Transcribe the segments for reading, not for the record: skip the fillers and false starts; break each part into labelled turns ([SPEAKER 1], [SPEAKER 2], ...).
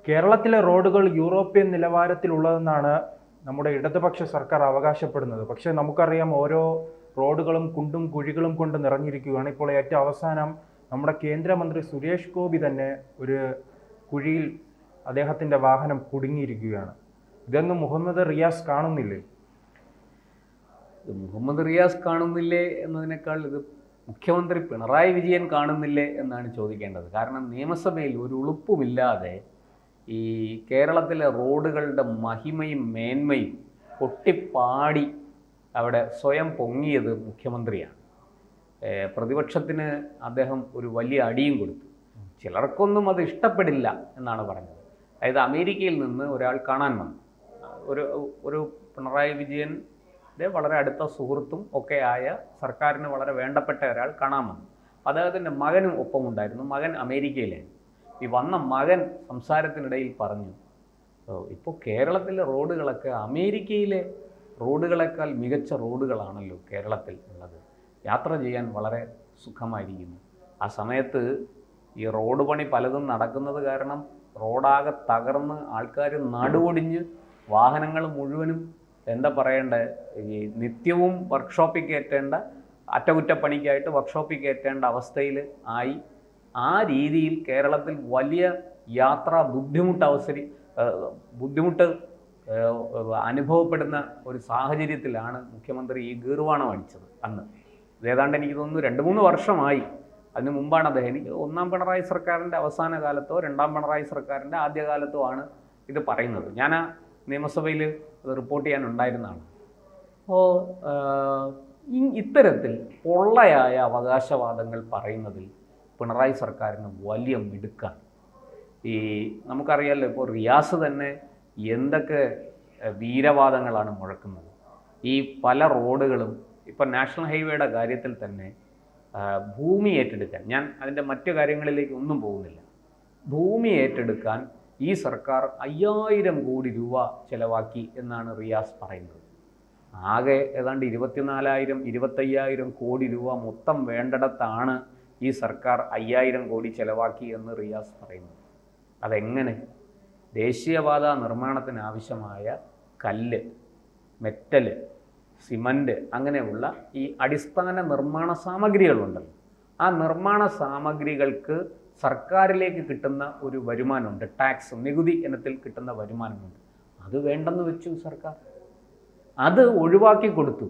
[SPEAKER 1] കേരളത്തിലെ റോഡുകൾ യൂറോപ്യൻ നിലവാരത്തിലുള്ളതെന്നാണ് നമ്മുടെ ഇടതുപക്ഷ സർക്കാർ അവകാശപ്പെടുന്നത്. പക്ഷേ നമുക്കറിയാം, ഓരോ റോഡുകളും കുണ്ടും കുഴികളും കൊണ്ട് നിറഞ്ഞിരിക്കുകയാണ്. ഇപ്പോൾ ഏറ്റവും അവസാനം നമ്മുടെ കേന്ദ്രമന്ത്രി സുരേഷ് ഗോപി തന്നെ ഒരു കുഴിയിൽ അദ്ദേഹത്തിൻ്റെ വാഹനം കുടുങ്ങിയിരിക്കുകയാണ്. ഇതൊന്നും മുഹമ്മദ് റിയാസ് കാണുന്നില്ലേ?
[SPEAKER 2] മുഹമ്മദ് റിയാസ് കാണുന്നില്ലേ എന്നതിനേക്കാൾ ഇത് മുഖ്യമന്ത്രി പിണറായി വിജയൻ കാണുന്നില്ലേ എന്നാണ് ചോദിക്കേണ്ടത്. കാരണം നിയമസഭയിൽ ഒരു ഉളുപ്പുമില്ലാതെ ഈ കേരളത്തിലെ റോഡുകളുടെ മഹിമയും മേന്മയും കൊട്ടിപ്പാടി അവിടെ സ്വയം പൊങ്ങിയത് മുഖ്യമന്ത്രിയാണ്. പ്രതിപക്ഷത്തിന് അദ്ദേഹം ഒരു വലിയ അടിയും കൊടുത്തു. ചിലർക്കൊന്നും അത് ഇഷ്ടപ്പെടില്ല എന്നാണ് പറഞ്ഞത്. അതായത് അമേരിക്കയിൽ നിന്ന് ഒരാൾ കാണാൻ വന്നു, ഒരു പിണറായി വിജയൻ്റെ വളരെ അടുത്ത സുഹൃത്തും ഒക്കെ ആയ സർക്കാരിന് വളരെ വേണ്ടപ്പെട്ട ഒരാൾ കാണാൻ വന്നു. അദ്ദേഹത്തിൻ്റെ മകനും ഒപ്പമുണ്ടായിരുന്നു. മകൻ അമേരിക്കയിലായിരുന്നു. ഈ വന്ന മകൻ സംസാരത്തിനിടയിൽ പറഞ്ഞു, ഇപ്പോൾ കേരളത്തിലെ റോഡുകളൊക്കെ അമേരിക്കയിലെ റോഡുകളെക്കാൾ മികച്ച റോഡുകളാണല്ലോ കേരളത്തിൽ ഉള്ളത്, യാത്ര ചെയ്യാൻ വളരെ സുഖമായിരിക്കുന്നു. ആ സമയത്ത് ഈ റോഡ് പണി പലതും നടക്കുന്നത് കാരണം റോഡാകെ തകർന്ന് ആൾക്കാർ നടുവൊടിഞ്ഞ് വാഹനങ്ങൾ മുഴുവനും എന്താ പറയേണ്ട, ഈ നിത്യവും വർക്ക്ഷോപ്പിൽ കയറ്റേണ്ട, അറ്റകുറ്റപ്പണിക്കായിട്ട് വർക്ക്ഷോപ്പിൽ കയറ്റേണ്ട അവസ്ഥയിൽ ആയി. ആ രീതിയിൽ കേരളത്തിൽ വലിയ യാത്രാ ബുദ്ധിമുട്ട് അനുഭവപ്പെടുന്ന ഒരു സാഹചര്യത്തിലാണ് മുഖ്യമന്ത്രി ഈ ഗീർവാണം അടിച്ചത് അന്ന്. ഏതാണ്ട് എനിക്ക് തോന്നുന്നു 2-3 വർഷമായി. അതിന് മുമ്പാണ് അദ്ദേഹം, എനിക്ക് ഒന്നാം പിണറായി സർക്കാരിൻ്റെ അവസാന കാലത്തോ രണ്ടാം പിണറായി സർക്കാരിൻ്റെ ആദ്യകാലത്തോ ആണ് ഇത് പറയുന്നത്. ഞാൻ ആ നിയമസഭയിൽ അത് റിപ്പോർട്ട് ചെയ്യാനുണ്ടായിരുന്നതാണ്. അപ്പോൾ ഇത്തരത്തിൽ പൊള്ളയായ അവകാശവാദങ്ങൾ പറയുന്നതിൽ പിണറായി സർക്കാരിന് വലിയ മിടുക്കാണ്. ഈ നമുക്കറിയാമല്ലോ, ഇപ്പോൾ റിയാസ് തന്നെ എന്തൊക്കെ വീരവാദങ്ങളാണ് മുഴക്കുന്നത്. ഈ പല റോഡുകളും ഇപ്പം നാഷണൽ ഹൈവേയുടെ കാര്യത്തിൽ തന്നെ ഭൂമി ഏറ്റെടുക്കാൻ, ഞാൻ അതിൻ്റെ മറ്റു കാര്യങ്ങളിലേക്ക് ഒന്നും പോകുന്നില്ല, ഭൂമി ഏറ്റെടുക്കാൻ ഈ സർക്കാർ 5000 കോടി രൂപ ചെലവാക്കി എന്നാണ് റിയാസ് പറയുന്നത്. ആകെ ഏതാണ്ട് 24,000-25,000 കോടി രൂപ മൊത്തം വേണ്ടിടത്താണ് ഈ സർക്കാർ 5000 കോടി ചെലവാക്കി എന്ന് റിയാസ് പറയുന്നു. അതെങ്ങനെ? ദേശീയപാത നിർമ്മാണത്തിന് ആവശ്യമായ കല്ല്, മെറ്റൽ, സിമൻറ്റ്, അങ്ങനെയുള്ള ഈ അടിസ്ഥാന നിർമ്മാണ സാമഗ്രികളുണ്ടല്ലോ, ആ നിർമ്മാണ സാമഗ്രികൾക്ക് സർക്കാരിലേക്ക് കിട്ടുന്ന ഒരു വരുമാനമുണ്ട്, ടാക്സ്, നികുതി ഇനത്തിൽ കിട്ടുന്ന വരുമാനമുണ്ട്. അത് വേണ്ടെന്ന് വെച്ചു സർക്കാർ. അത് ഒഴിവാക്കി കൊടുത്തു.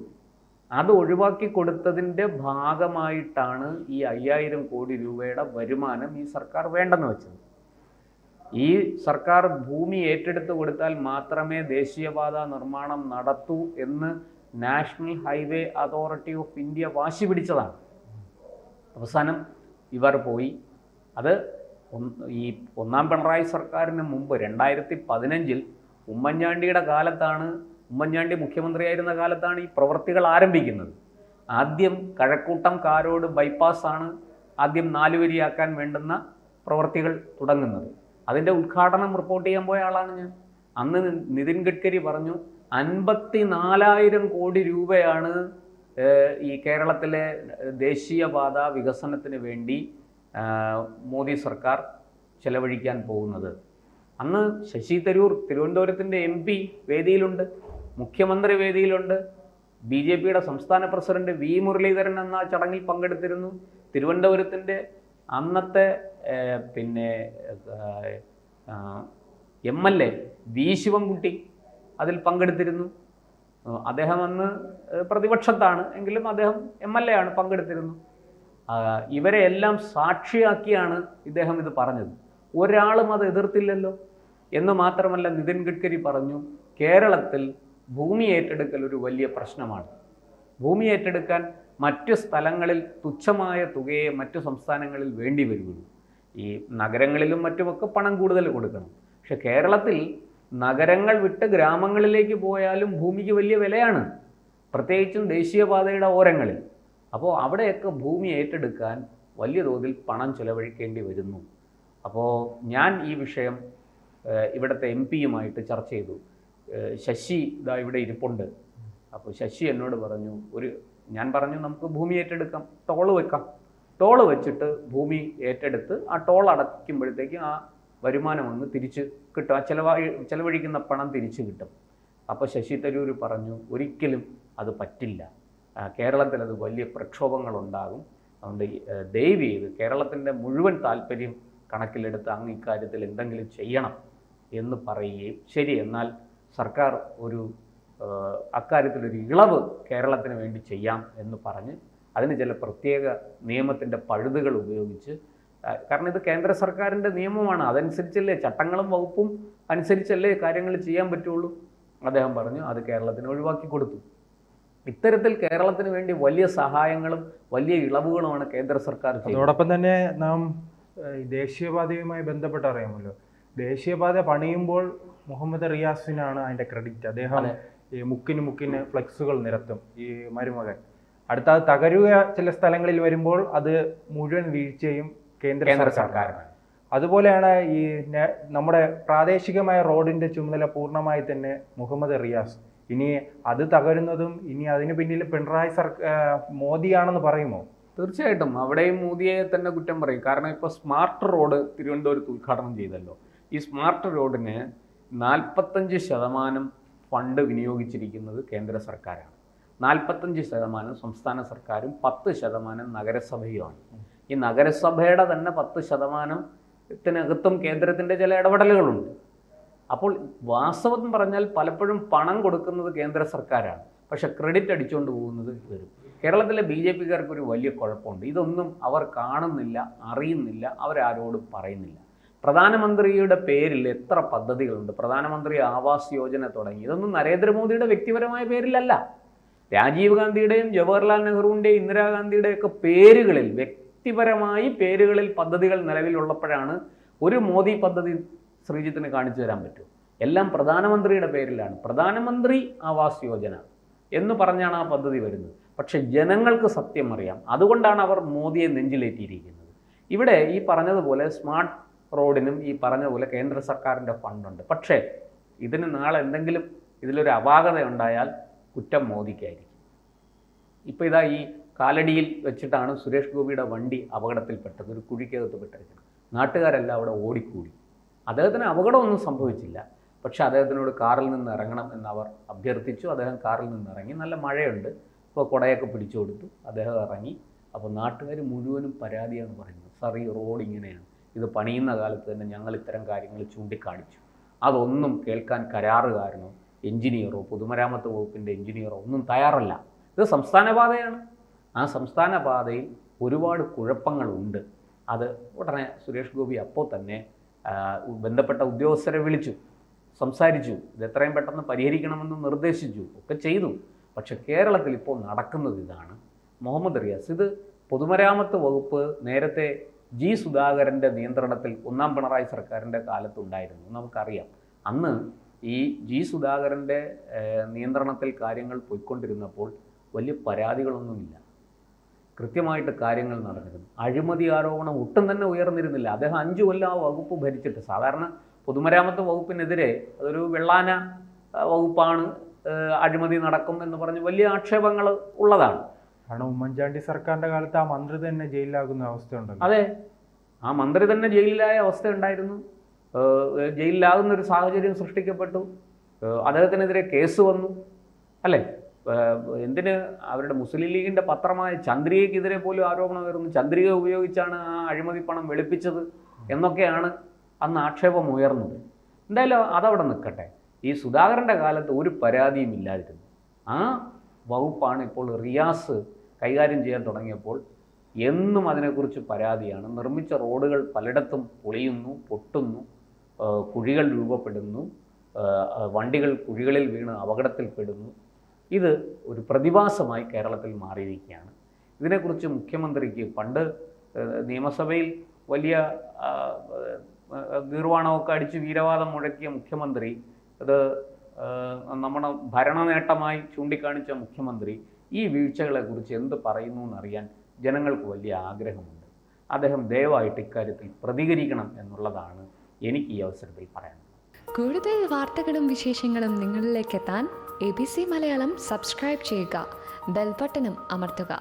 [SPEAKER 2] അത് ഒഴിവാക്കി കൊടുത്തതിൻ്റെ ഭാഗമായിട്ടാണ് ഈ 5000 കോടി രൂപയുടെ വരുമാനം ഈ സർക്കാർ വേണ്ടെന്ന് വെച്ചത്. ഈ സർക്കാർ ഭൂമി ഏറ്റെടുത്ത് കൊടുത്താൽ മാത്രമേ ദേശീയപാത നിർമ്മാണം നടത്തൂ എന്ന് national highway authority of India വാശി പിടിച്ചതാണ്. അവസാനം ഇവർ പോയി. അത് ഈ ഒന്നാം പിണറായി സർക്കാരിന് മുമ്പ് 2015 ഉമ്മൻചാണ്ടിയുടെ കാലത്താണ്, ഉമ്മൻചാണ്ടി മുഖ്യമന്ത്രിയായിരുന്ന കാലത്താണ് ഈ പ്രവൃത്തികൾ ആരംഭിക്കുന്നത്. ആദ്യം കഴക്കൂട്ടം കാരോട് ബൈപ്പാസാണ് ആദ്യം 4 വരിയാക്കാൻ വേണ്ടുന്ന പ്രവൃത്തികൾ തുടങ്ങുന്നത്. അതിൻ്റെ ഉദ്ഘാടനം റിപ്പോർട്ട് ചെയ്യാൻ പോയ ആളാണ് ഞാൻ. അന്ന് നിതിൻ ഗഡ്കരി പറഞ്ഞു 54,000 കോടി രൂപയാണ് ഈ കേരളത്തിലെ ദേശീയപാത വികസനത്തിന് വേണ്ടി മോദി സർക്കാർ ചെലവഴിക്കാൻ പോകുന്നത്. അന്ന് ശശി തരൂർ, തിരുവനന്തപുരത്തിൻ്റെ MP വേദിയിലുണ്ട്, മുഖ്യമന്ത്രി വേദിയിലുണ്ട്, BJPയുടെ സംസ്ഥാന പ്രസിഡന്റ് V മുരളീധരൻ എന്ന ചടങ്ങിൽ പങ്കെടുത്തിരുന്നു. തിരുവനന്തപുരത്തിൻ്റെ അന്നത്തെ MLA V ശിവൻകുട്ടി അതിൽ പങ്കെടുത്തിരുന്നു. അദ്ദേഹം അന്ന് പ്രതിപക്ഷത്താണ് എങ്കിലും അദ്ദേഹം MLA ആണ്, പങ്കെടുത്തിരുന്നു. ഇവരെ എല്ലാം സാക്ഷിയാക്കിയാണ് ഇദ്ദേഹം ഇത് പറഞ്ഞത്. ഒരാളും അത് എതിർത്തില്ലല്ലോ. എന്ന് മാത്രമല്ല, നിതിൻ ഗഡ്കരി പറഞ്ഞു, കേരളത്തിൽ ഭൂമി ഏറ്റെടുക്കൽ ഒരു വലിയ പ്രശ്നമാണ്. ഭൂമി ഏറ്റെടുക്കാൻ മറ്റ് സ്ഥലങ്ങളിൽ തുച്ഛമായ തുകയെ മറ്റു സംസ്ഥാനങ്ങളിൽ വേണ്ടി വരുള്ളൂ. ഈ നഗരങ്ങളിലും മറ്റുമൊക്കെ പണം കൂടുതൽ കൊടുക്കണം. പക്ഷെ കേരളത്തിൽ നഗരങ്ങൾ വിട്ട് ഗ്രാമങ്ങളിലേക്ക് പോയാലും ഭൂമിക്ക് വലിയ വിലയാണ്, പ്രത്യേകിച്ചും ദേശീയപാതയുടെ ഓരങ്ങളിൽ. അപ്പോൾ അവിടെയൊക്കെ ഭൂമി ഏറ്റെടുക്കാൻ വലിയ തോതിൽ പണം ചെലവഴിക്കേണ്ടി വരുന്നു. അപ്പോൾ ഞാൻ ഈ വിഷയം ഇവിടുത്തെ MP-യുമായിട്ട് ചർച്ച ചെയ്തു. ശശി ഇതാ ഇവിടെ ഇരിപ്പുണ്ട്. അപ്പോൾ ശശി എന്നോട് പറഞ്ഞു, ഞാൻ പറഞ്ഞു നമുക്ക് ഭൂമി ഏറ്റെടുക്കാം, ടോള് വെക്കാം, ടോള് വെച്ചിട്ട് ഭൂമി ഏറ്റെടുത്ത് ആ ടോൾ അടയ്ക്കുമ്പോഴത്തേക്കും ആ വരുമാനമൊന്ന് തിരിച്ച് കിട്ടും, ആ ചെലവഴിക്കുന്ന പണം തിരിച്ച് കിട്ടും. അപ്പോൾ ശശി തരൂർ പറഞ്ഞു ഒരിക്കലും അത് പറ്റില്ല, കേരളത്തിൽ അത് വലിയ പ്രക്ഷോഭങ്ങളുണ്ടാകും, അതുകൊണ്ട് ദയവ് ചെയ്ത് കേരളത്തിൻ്റെ മുഴുവൻ താല്പര്യം കണക്കിലെടുത്ത് അങ്ങ് ഇക്കാര്യത്തിൽ എന്തെങ്കിലും ചെയ്യണം എന്ന് പറയുകയും ശരി എന്നാൽ സർക്കാർ ഒരു അക്കാര്യത്തിലൊരു ഇളവ് കേരളത്തിന് വേണ്ടി ചെയ്യാം എന്ന് പറഞ്ഞ് അതിന് ചില പ്രത്യേക നിയമത്തിൻ്റെ പഴുതുകൾ ഉപയോഗിച്ച്, കാരണം ഇത് കേന്ദ്ര സർക്കാരിൻ്റെ നിയമമാണ്, അതനുസരിച്ചല്ലേ ചട്ടങ്ങളും വകുപ്പും അനുസരിച്ചല്ലേ കാര്യങ്ങൾ ചെയ്യാൻ പറ്റുള്ളൂ. അദ്ദേഹം പറഞ്ഞു അത് കേരളത്തിന് ഒഴിവാക്കി കൊടുത്തു. ഇത്തരത്തിൽ കേരളത്തിന് വേണ്ടി വലിയ സഹായങ്ങളും വലിയ ഇളവുകളുമാണ് കേന്ദ്ര സർക്കാർ ചെയ്യുന്നത്.
[SPEAKER 1] അതോടൊപ്പം തന്നെ നാം ദേശീയപാതയുമായി ബന്ധപ്പെട്ട് അറിയാമല്ലോ, ദേശീയപാത പണിയുമ്പോൾ മുഹമ്മദ് റിയാസിനാണ് അതിൻ്റെ ക്രെഡിറ്റ്. അദ്ദേഹം ഈ മുക്കിന് ഫ്ലെക്സുകൾ നിരത്തും ഈ മരുമകൻ. അടുത്ത അത് തകരുക ചില സ്ഥലങ്ങളിൽ വരുമ്പോൾ അത് മുഴുവൻ വീഴ്ചയും കേന്ദ്ര സർക്കാരാണ്. അതുപോലെയാണ് ഈ നമ്മുടെ പ്രാദേശികമായ റോഡിൻ്റെ ചുമതല പൂർണ്ണമായി തന്നെ മുഹമ്മദ് റിയാസ്. ഇനി അത് തകരുന്നതും ഇനി അതിന് പിന്നിൽ പിണറായി മോദിയാണെന്ന് പറയുമോ?
[SPEAKER 2] തീർച്ചയായിട്ടും അവിടെയും മോദിയെ തന്നെ കുറ്റം പറയും. കാരണം ഇപ്പോൾ സ്മാർട്ട് റോഡ് തിരുവനന്തപുരത്ത് ഉദ്ഘാടനം ചെയ്തല്ലോ. ഈ സ്മാർട്ട് റോഡിന് 45% ഫണ്ട് വിനിയോഗിച്ചിരിക്കുന്നത് കേന്ദ്ര സർക്കാരാണ്, 45% സംസ്ഥാന സർക്കാരും 10% നഗരസഭയുമാണ്. ഈ നഗരസഭയുടെ തന്നെ 10%-ത്തിനകത്തും കേന്ദ്രത്തിൻ്റെ ചില ഇടപെടലുകളുണ്ട്. അപ്പോൾ വാസ്തവം പറഞ്ഞാൽ പലപ്പോഴും പണം കൊടുക്കുന്നത് കേന്ദ്ര സർക്കാരാണ്, പക്ഷെ ക്രെഡിറ്റ് അടിച്ചുകൊണ്ട് പോകുന്നത് വരും. കേരളത്തിലെ BJP-കാർക്ക് ഒരു വലിയ കുഴപ്പമുണ്ട്, ഇതൊന്നും അവർ കാണുന്നില്ല, അറിയുന്നില്ല, അവരാരോടും പറയുന്നില്ല. പ്രധാനമന്ത്രിയുടെ പേരിൽ എത്ര പദ്ധതികളുണ്ട്, പ്രധാനമന്ത്രി ആവാസ് യോജന തുടങ്ങി, ഇതൊന്നും നരേന്ദ്രമോദിയുടെ വ്യക്തിപരമായ പേരിലല്ല, രാജീവ് ഗാന്ധിയുടെയും ജവഹർലാൽ നെഹ്റുവിൻ്റെയും ഇന്ദിരാഗാന്ധിയുടെയൊക്കെ പേരുകളിൽ, വ്യക്തിപരമായി പേരുകളിൽ പദ്ധതികൾ നിലവിലുള്ളപ്പോഴാണ് ഒരു മോദി പദ്ധതി ശ്രീജിത്തിന് കാണിച്ചു തരാൻ പറ്റും. എല്ലാം പ്രധാനമന്ത്രിയുടെ പേരിലാണ്. പ്രധാനമന്ത്രി ആവാസ് യോജന എന്ന് പറഞ്ഞാണ് ആ പദ്ധതി വരുന്നത്. പക്ഷെ ജനങ്ങൾക്ക് സത്യം അറിയാം, അതുകൊണ്ടാണ് അവർ മോദിയെ നെഞ്ചിലേറ്റിയിരിക്കുന്നത്. ഇവിടെ ഈ പറഞ്ഞതുപോലെ സ്മാർട്ട് റോഡിനും ഈ പറഞ്ഞതുപോലെ കേന്ദ്ര സർക്കാരിൻ്റെ ഫണ്ടുണ്ട്. പക്ഷേ ഇതിന് നാളെ എന്തെങ്കിലും ഇതിലൊരു അപാകത ഉണ്ടായാൽ കുറ്റം മോദിക്കായിരിക്കും. ഇപ്പോൾ ഇതാ ഈ കാലടിയിൽ വെച്ചിട്ടാണ് സുരേഷ് ഗോപിയുടെ വണ്ടി അപകടത്തിൽപ്പെട്ടത്, ഒരു കുഴിക്കകത്ത് പെട്ടിരിക്കുന്നത്. നാട്ടുകാരെല്ലാം അവിടെ ഓടിക്കൂടി. അദ്ദേഹത്തിന് അപകടമൊന്നും സംഭവിച്ചില്ല, പക്ഷേ അദ്ദേഹത്തിനോട് കാറിൽ നിന്ന് ഇറങ്ങണം എന്നവർ അഭ്യർത്ഥിച്ചു. അദ്ദേഹം കാറിൽ നിന്ന് ഇറങ്ങി. നല്ല മഴയുണ്ട്, ഇപ്പോൾ കുടയൊക്കെ പിടിച്ചു കൊടുത്തു, അദ്ദേഹം ഇറങ്ങി. അപ്പോൾ നാട്ടുകാർ മുഴുവനും പരാതിയാണ് പറയുന്നത്, സാർ ഈ റോഡ് ഇങ്ങനെയാണ്, ഇത് പണിയുന്ന കാലത്ത് തന്നെ ഞങ്ങൾ ഇത്തരം കാര്യങ്ങൾ ചൂണ്ടിക്കാണിച്ചു, അതൊന്നും കേൾക്കാൻ കരാറുകാരനോ എഞ്ചിനീയറോ പൊതുമരാമത്ത് വകുപ്പിൻ്റെ എഞ്ചിനീയറോ ഒന്നും തയ്യാറല്ല. ഇത് സംസ്ഥാന പാതയാണ്, ആ സംസ്ഥാന പാതയിൽ ഒരുപാട് കുഴപ്പങ്ങളുണ്ട്. അത് ഉടനെ സുരേഷ് ഗോപി അപ്പോൾ തന്നെ ബന്ധപ്പെട്ട ഉദ്യോഗസ്ഥരെ വിളിച്ചു, സംസാരിച്ചു, ഇത് എത്രയും പെട്ടെന്ന് പരിഹരിക്കണമെന്ന് നിർദ്ദേശിച്ചു, ഒക്കെ ചെയ്തു. പക്ഷെ കേരളത്തിൽ ഇപ്പോൾ നടക്കുന്നത് ഇതാണ്. മുഹമ്മദ് റിയാസ്, ഇത് പൊതുമരാമത്ത് വകുപ്പ് നേരത്തെ ജി സുധാകരൻ്റെ നിയന്ത്രണത്തിൽ ഒന്നാം പിണറായി സർക്കാരിൻ്റെ കാലത്തുണ്ടായിരുന്നു, നമുക്കറിയാം. അന്ന് ഈ ജി സുധാകരൻ്റെ നിയന്ത്രണത്തിൽ കാര്യങ്ങൾ പോയിക്കൊണ്ടിരുന്നപ്പോൾ വലിയ പരാതികളൊന്നുമില്ല, കൃത്യമായിട്ട് കാര്യങ്ങൾ നടന്നിരുന്നു. അഴിമതി ആരോപണം ഒട്ടും തന്നെ ഉയർന്നിരുന്നില്ല. അദ്ദേഹം 5 കൊല്ലം ആ വകുപ്പ് ഭരിച്ചിട്ട്. സാധാരണ പൊതുമരാമത്ത് വകുപ്പിനെതിരെ അതൊരു വെള്ളാന വകുപ്പാണ്, അഴിമതി നടക്കും എന്ന് പറഞ്ഞ് വലിയ ആക്ഷേപങ്ങൾ ഉള്ളതാണ്.
[SPEAKER 1] കാരണം ഉമ്മൻചാണ്ടി സർക്കാരിൻ്റെ കാലത്ത് ആ മന്ത്രി തന്നെ ജയിലിലാകുന്ന അവസ്ഥയുണ്ടല്ലോ.
[SPEAKER 2] അതെ, ആ മന്ത്രി തന്നെ ജയിലിലായ അവസ്ഥ ഉണ്ടായിരുന്നു. ജയിലിലാകുന്നൊരു സാഹചര്യം സൃഷ്ടിക്കപ്പെട്ടു. അദ്ദേഹത്തിനെതിരെ കേസ് വന്നു, അല്ലേ? എന്തിന് അവരുടെ മുസ്ലിം ലീഗിൻ്റെ പത്രമായ ചന്ദ്രികയ്ക്കെതിരെ പോലും ആരോപണം വരുന്നു. ചന്ദ്രിക ഉപയോഗിച്ചാണ് ആ അഴിമതി പണം വെളുപ്പിച്ചത് എന്നൊക്കെയാണ് അന്ന് ആക്ഷേപം ഉയർന്നത്. എന്തായാലും അതവിടെ നിൽക്കട്ടെ. ഈ സുധാകരൻ്റെ കാലത്ത് ഒരു പരാതിയും ഇല്ലാതിരുന്നു. ആ വകുപ്പാണ് ഇപ്പോൾ റിയാസ് കൈകാര്യം ചെയ്യാൻ തുടങ്ങിയപ്പോൾ എന്നും അതിനെക്കുറിച്ച് പരാതിയാണ്. നിർമ്മിച്ച റോഡുകൾ പലയിടത്തും പൊളിയുന്നു, പൊട്ടുന്നു, കുഴികൾ രൂപപ്പെടുന്നു, വണ്ടികൾ കുഴികളിൽ വീണ് അപകടത്തിൽപ്പെടുന്നു. ഇത് ഒരു പ്രതിഭാസമായി കേരളത്തിൽ മാറിയിരിക്കുകയാണ്. ഇതിനെക്കുറിച്ച് മുഖ്യമന്ത്രിക്ക് പണ്ട് നിയമസഭയിൽ വലിയ ഗീർവാണമൊക്കെ അടിച്ച് വീരവാദം മുഴക്കിയ മുഖ്യമന്ത്രി, അത് നമ്മുടെ ഭരണനേട്ടമായി ചൂണ്ടിക്കാണിച്ച മുഖ്യമന്ത്രി ഈ വീഴ്ചകളെക്കുറിച്ച് എന്ത് പറയുന്നു എന്നറിയാൻ ജനങ്ങൾക്ക് വലിയ ആഗ്രഹമുണ്ട്. അദ്ദേഹം ദയവായിട്ട് ഇക്കാര്യത്തിൽ പ്രതികരിക്കണം എന്നുള്ളതാണ് എനിക്ക് ഈ അവസരത്തിൽ പറയാനുള്ളത്.
[SPEAKER 3] കൂടുതൽ വാർത്തകളും വിശേഷങ്ങളും നിങ്ങളിലേക്ക് എത്താൻ ABC മലയാളം സബ്സ്ക്രൈബ് ചെയ്യുക, ബെൽ ബട്ടണും അമർത്തുക.